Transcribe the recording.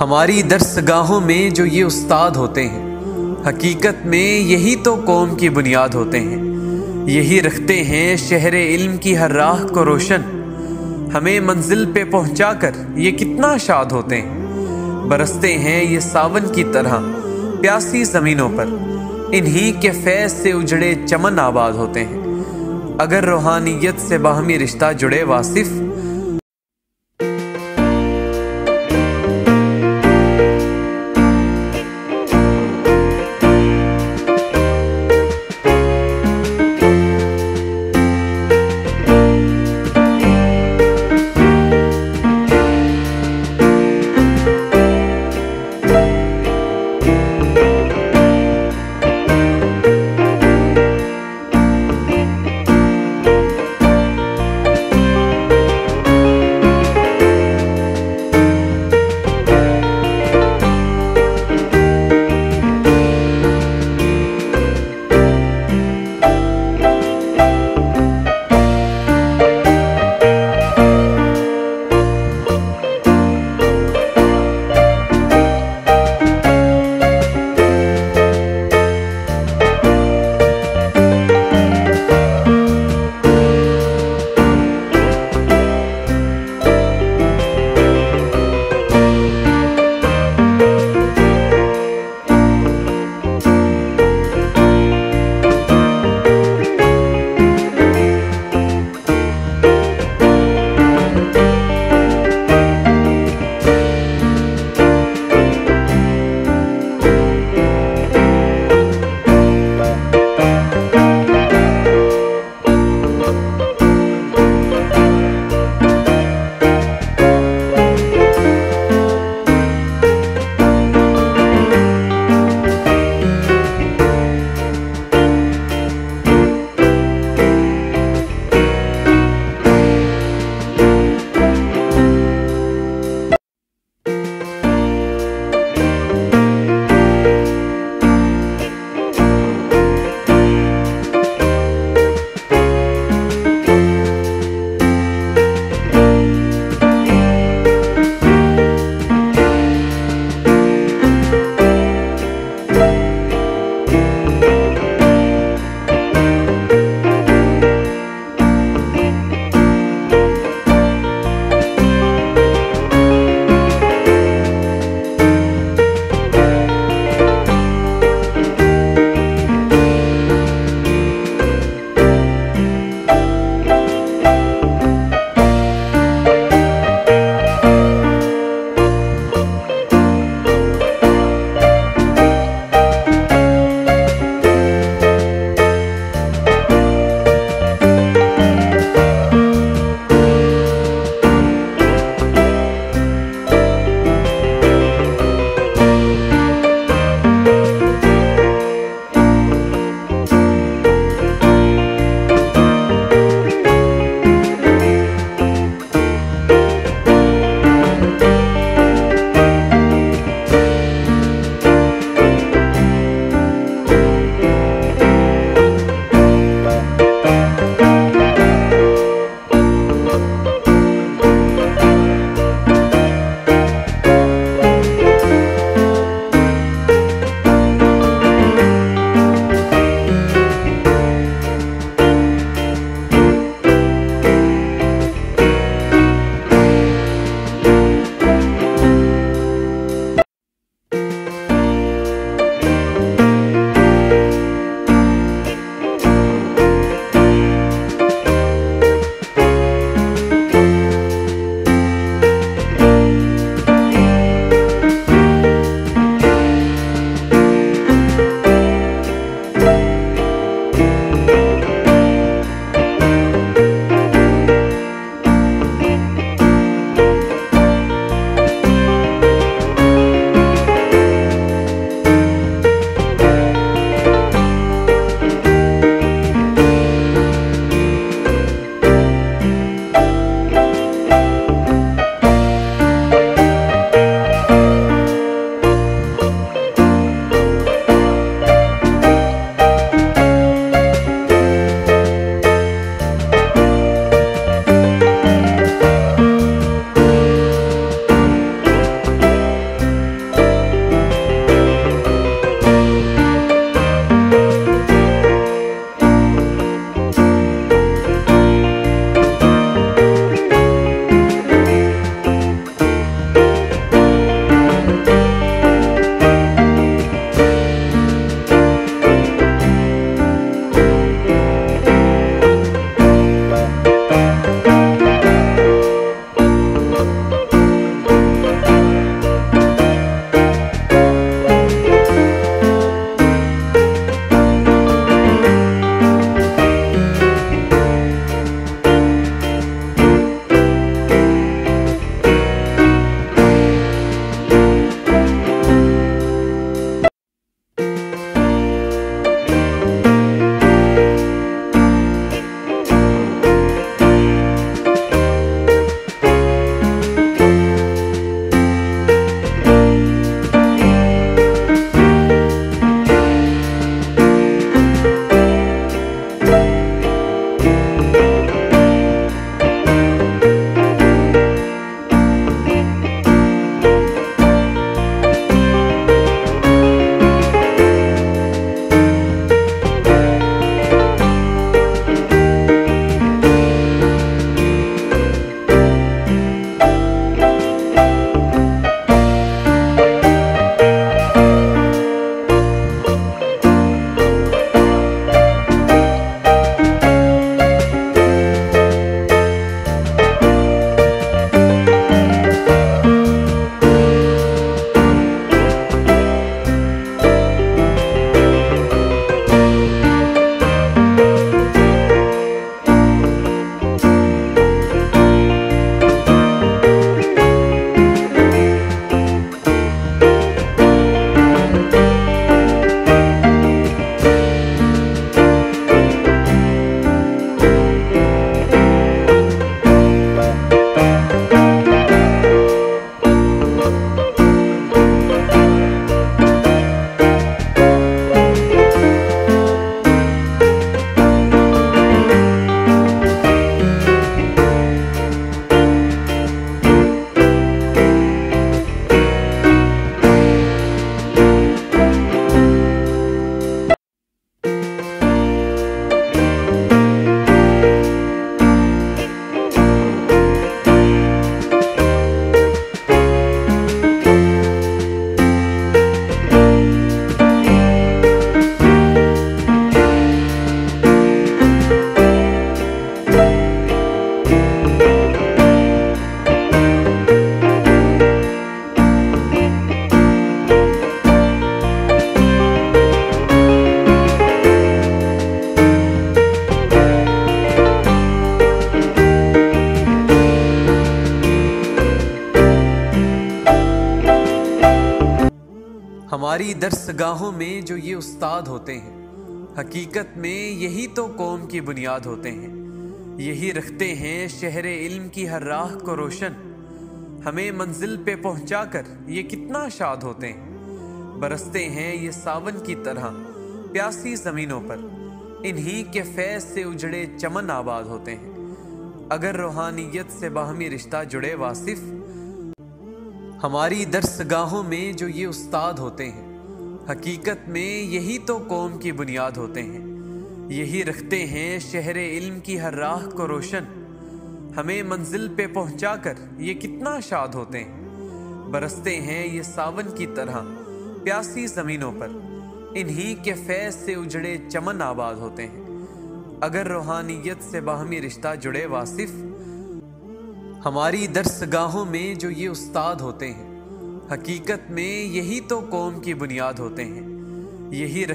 ہماری درسگاہوں میں جو یہ استاد ہوتے ہیں، حقیقت میں یہی تو قوم کی بنیاد ہوتے ہیں، یہی رکھتے ہیں شہر علم کی ہر راہ کو روشن، ہمیں منزل پہ پہنچا کر یہ کتنا شاد ہوتے ہیں، برستے ہیں یہ ساون کی طرح پیاسی زمینوں پر، انہی کے فیض سے اجڑے چمن آباد ہوتے ہیں، اگر روحانیت سے باہمی رشتہ جڑے واصف۔ ہماری درسگاہوں میں جو یہ استاد ہوتے ہیں، حقیقت میں یہی تو قوم کی بنیاد ہوتے ہیں۔ یہی رکھتے ہیں شہر علم کی ہر راہ کو روشن، ہمیں منزل پہ پہنچا کر یہ کتنا شاد ہوتے ہیں۔ برستے ہیں یہ ساون کی طرح پیاسی زمینوں پر، انہی کے فیض سے اجڑے چمن آباد ہوتے ہیں۔ اگر روحانیت سے باہمی رشتہ جڑے واصف، ہماری درسگاہوں میں جو یہ استاد ہوتے ہیں، حقیقت میں یہی تو قوم کی بنیاد ہوتے ہیں۔ یہی رکھتے ہیں شہر علم کی ہر راہ کو روشن، ہمیں منزل پہ پہنچا کر یہ کتنا شاد ہوتے ہیں۔ برستے ہیں یہ ساون کی طرح پیاسی زمینوں پر، انہی کے فیض سے اجڑے چمن آباد ہوتے ہیں۔ اگر روحانیت سے باہمی رشتہ جڑے واصف، ہماری درسگاہوں میں جو یہ استاد ہوتے ہیں، حقیقت میں یہی تو قوم کی بنیاد ہوتے ہیں۔ یہی